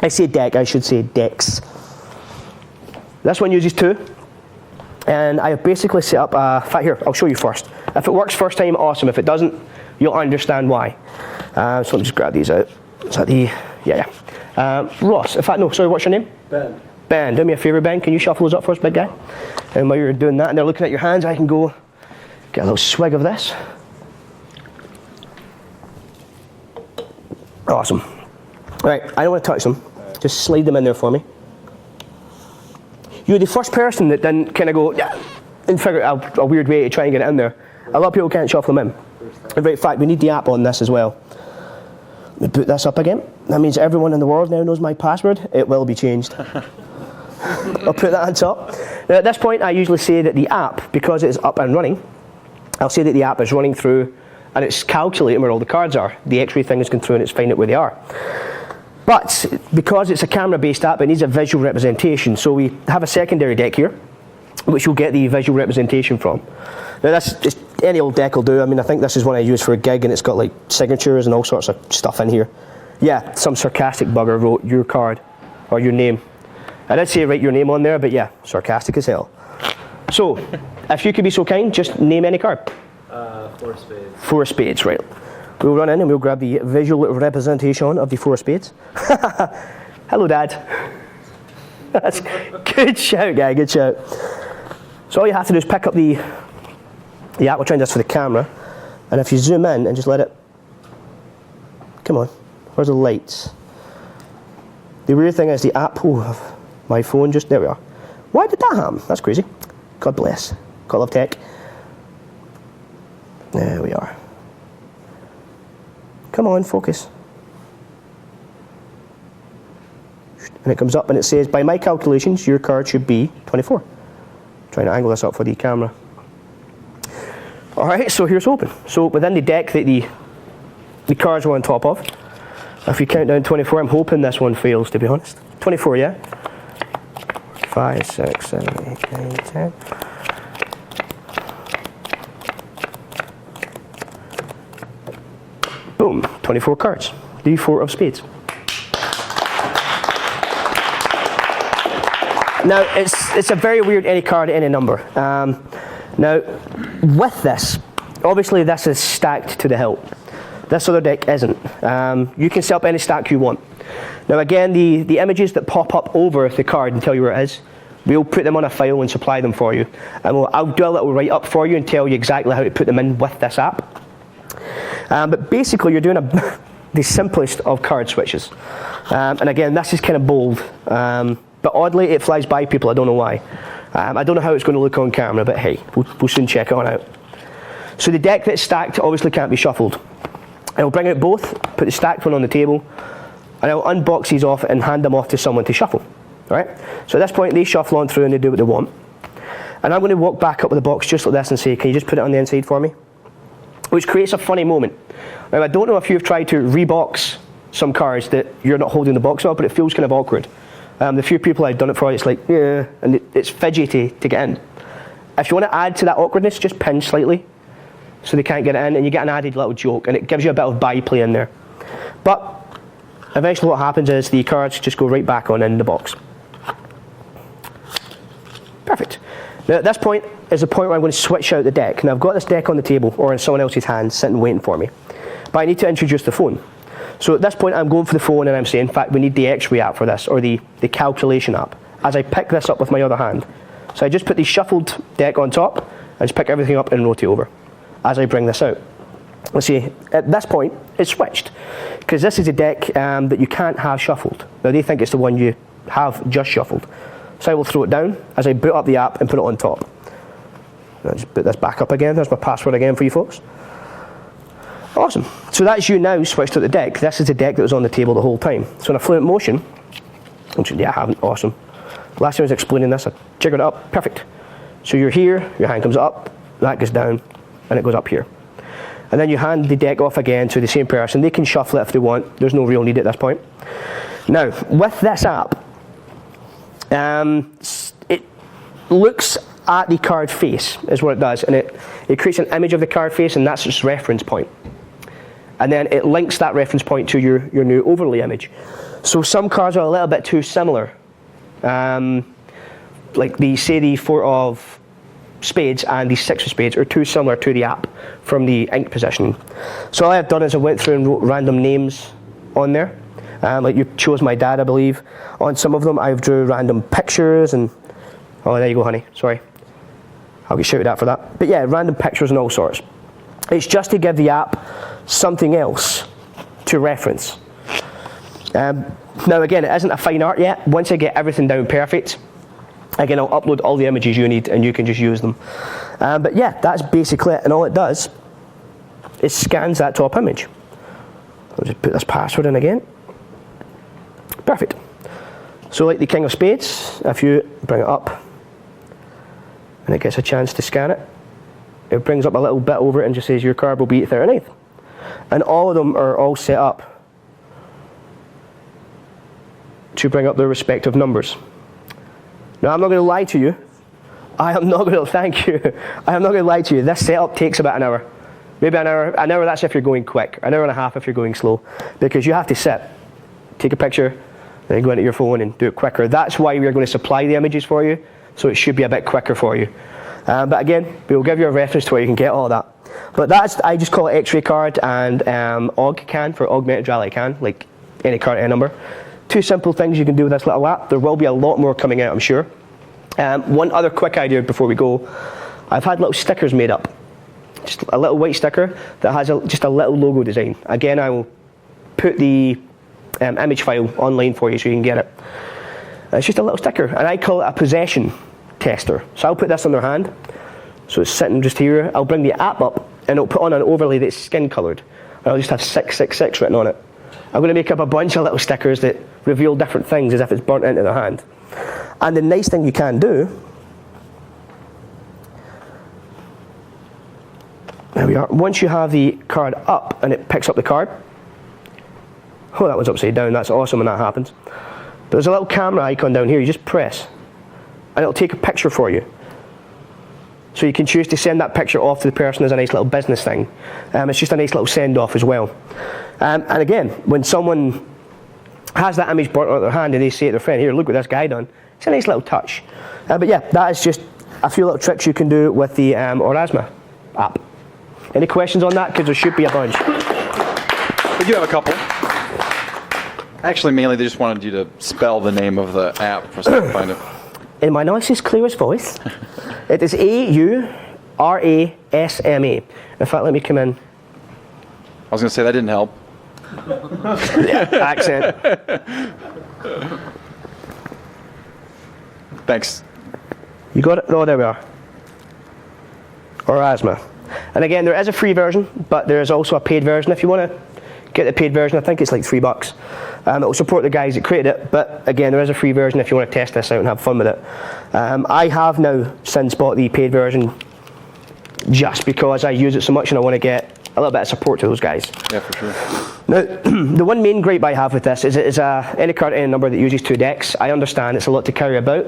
I say deck, I should say decks. This one uses 2. And I have basically set up in fact here, I'll show you first. If it works first time, awesome. If it doesn't, you'll understand why. So let me just grab these out. Is that the, yeah. Ross, in fact, no, sorry, what's your name? Ben. Ben, do me a favour, Ben, can you shuffle those up for us, big guy? And while you're doing that and they're looking at your hands, I can go get a little swig of this. Awesome. Right, I don't want to touch them. Just slide them in there for me. You're the first person that didn't kind of go, yeah, and figure out a weird way to try and get it in there. A lot of people can't shuffle them in. In fact, we need the app on this as well. Let me boot this up again. That means everyone in the world now knows my password. It will be changed. I'll put that on top. Now at this point, I usually say that the app, because it's up and running, I'll say that the app is running through and it's calculating where all the cards are. The X-ray thing is going through and it's finding out where they are. But because it's a camera-based app, it needs a visual representation. So we have a secondary deck here, which you'll get the visual representation from. Now that's just, any old deck will do. I mean, I think this is one I use for a gig, and it's got like signatures and all sorts of stuff in here. Yeah, some sarcastic bugger wrote your card or your name. I did say write your name on there, but yeah, sarcastic as hell. So, if you could be so kind, just name any card. 4 spades. 4 spades, right. We'll run in and we'll grab the visual representation of the 4 spades. Hello, Dad. That's good shout, guy, good shout. So all you have to do is pick up the app. We're trying this for the camera. And if you zoom in and just let it, come on, where's the lights? The weird thing is the app, oh, my phone just, there we are. Why did that happen? That's crazy. God bless. God love tech. There we are. Come on, focus. And it comes up and it says, by my calculations, your card should be 24. Trying to angle this up for the camera. Alright, so here's hoping. So within the deck that the cards are on top of, if you count down 24, I'm hoping this one fails, to be honest. 24, yeah? 5, 6, 7, 8, 9, 10. Boom, 24 cards. The 4 of spades. Now, it's a very weird any card, any number. Now, with this, obviously this is stacked to the hilt. This other deck isn't. You can set up any stack you want. Now again, the images that pop up over the card and tell you where it is, we'll put them on a file and supply them for you. And I'll do a little write-up for you and tell you exactly how to put them in with this app. But basically, you're doing the simplest of card switches. And again, this is kind of bold. But oddly, it flies by people. I don't know why. I don't know how it's going to look on camera, but hey, we'll soon check it on out. So the deck that's stacked obviously can't be shuffled. I'll bring out both, put the stacked one on the table, and I'll unbox these off and hand them off to someone to shuffle. Right? So at this point, they shuffle on through and they do what they want. And I'm going to walk back up with the box just like this and say, can you just put it on the inside for me? Which creates a funny moment. Now, I don't know if you've tried to rebox some cards that you're not holding the box up, but it feels kind of awkward. The few people I've done it for, it's like, yeah, and it's fidgety to get in. If you want to add to that awkwardness, just pin slightly so they can't get it in, and you get an added little joke, and it gives you a bit of byplay in there. But eventually what happens is the cards just go right back on in the box. Perfect. Now at this point is the point where I'm going to switch out the deck. Now I've got this deck on the table or in someone else's hand sitting waiting for me. But I need to introduce the phone. So at this point I'm going for the phone and I'm saying, in fact, we need the X-ray app for this, or the calculation app, as I pick this up with my other hand. So I just put the shuffled deck on top and just pick everything up and rotate over as I bring this out. Let's see, at this point it's switched, because this is a deck that you can't have shuffled. Now they think it's the one you have just shuffled. So I will throw it down as I boot up the app and put it on top. I'll just put this back up again. There's my password again for you folks. Awesome. So that's you now switched out the deck. This is the deck that was on the table the whole time. So in a fluent motion, which, yeah, I haven't. Awesome. Last time I was explaining this, I jiggered it up. Perfect. So you're here, your hand comes up, that goes down, and it goes up here. And then you hand the deck off again to the same person. They can shuffle it if they want. There's no real need at this point. Now, with this app, it looks at the card face, is what it does, and it creates an image of the card face, and that's its reference point. And then it links that reference point to your new overlay image. So some cards are a little bit too similar. Like the 4 of spades and the 6 of spades are too similar to the app from the ink positioning. So all I've done is I went through and wrote random names on there. Like you chose my dad, I believe. On some of them I've drew random pictures and, oh there you go honey, sorry. I'll get shouted at for that. But yeah, random pictures and all sorts. It's just to give the app something else to reference. Now again, it isn't a fine art yet. Once I get everything down perfect, again I'll upload all the images you need and you can just use them. But yeah, that's basically it, and all it does is scans that top image. I'll just put this password in again. Perfect. So like the King of Spades, if you bring it up and it gets a chance to scan it, it brings up a little bit over it and just says your card will be at 39th. And all of them are all set up to bring up their respective numbers. Now I'm not going to lie to you. I am not going to, thank you. I am not going to lie to you. This setup takes about an hour. Maybe an hour that's if you're going quick. An hour and a half if you're going slow. Because you have to sit, take a picture, then go into your phone and do it quicker. That's why we are going to supply the images for you. So it should be a bit quicker for you. But again, we'll give you a reference to where you can get all that. But that's, I just call it X-ray card and AUG can for augmented reality can, like any card, any number. 2 simple things you can do with this little app. There will be a lot more coming out, I'm sure. One other quick idea before we go. I've had little stickers made up. Just a little white sticker that has just a little logo design. Again, I will put the image file online for you so you can get it. It's just a little sticker, and I call it a possession tester. So I'll put this on their hand. So it's sitting just here. I'll bring the app up, and it'll put on an overlay that's skin coloured. And I'll just have 666 written on it. I'm going to make up a bunch of little stickers that reveal different things as if it's burnt into their hand. And the nice thing you can do, there we are, once you have the card up and it picks up the card, oh that one's upside down, that's awesome when that happens. There's a little camera icon down here, you just press and it'll take a picture for you. So you can choose to send that picture off to the person as a nice little business thing. It's just a nice little send off as well. And again, when someone has that image burnt on their hand and they say to their friend, here, look what this guy done, it's a nice little touch. But yeah, that is just a few little tricks you can do with the Aurasma app. Any questions on that? Because there should be a bunch. We do have a couple. Actually, mainly they just wanted you to spell the name of the app for us to find it. In my nicest, clearest voice, it is A-U-R-A-S-M-A. In fact, let me come in. I was going to say that didn't help. Yeah, accent. Thanks. You got it? Oh, there we are. Aurasma. And again, there is a free version, but there is also a paid version. If you want to get the paid version, I think it's like $3. It will support the guys that created it, but again, there is a free version if you want to test this out and have fun with it. I have now since bought the paid version just because I use it so much and I want to get a little bit of support to those guys. Yeah, for sure. Now, the one main gripe I have with this is it is any card, any number that uses 2 decks. I understand it's a lot to carry about,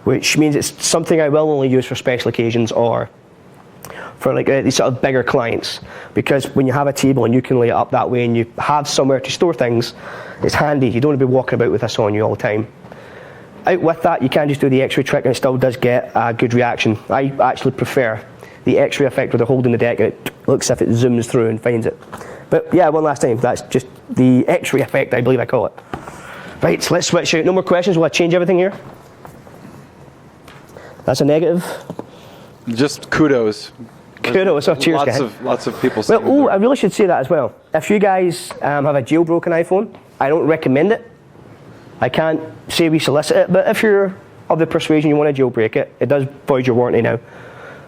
which means it's something I will only use for special occasions or for like these sort of bigger clients, because when you have a table and you can lay it up that way and you have somewhere to store things, it's handy. You don't want to be walking about with this on you all the time. Out with that, you can just do the X-ray trick and it still does get a good reaction. I actually prefer the X-ray effect where they're holding the deck and it looks as if it zooms through and finds it. But yeah, one last time, that's just the X-ray effect, I believe I call it. Right, so let's switch out. No more questions. Will I change everything here? That's a negative. Just kudos. Kudos. Oh, cheers, guys. Lots of people saying. Well, I really should say that as well. If you guys have a jailbroken iPhone, I don't recommend it. I can't say we solicit it, but if you're of the persuasion you want to jailbreak it, it does void your warranty now.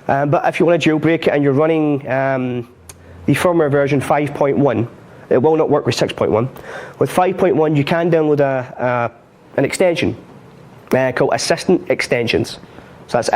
But if you want to jailbreak it and you're running the firmware version 5.1, it will not work with 6.1. With 5.1, you can download an extension called Assistant Extensions. So that's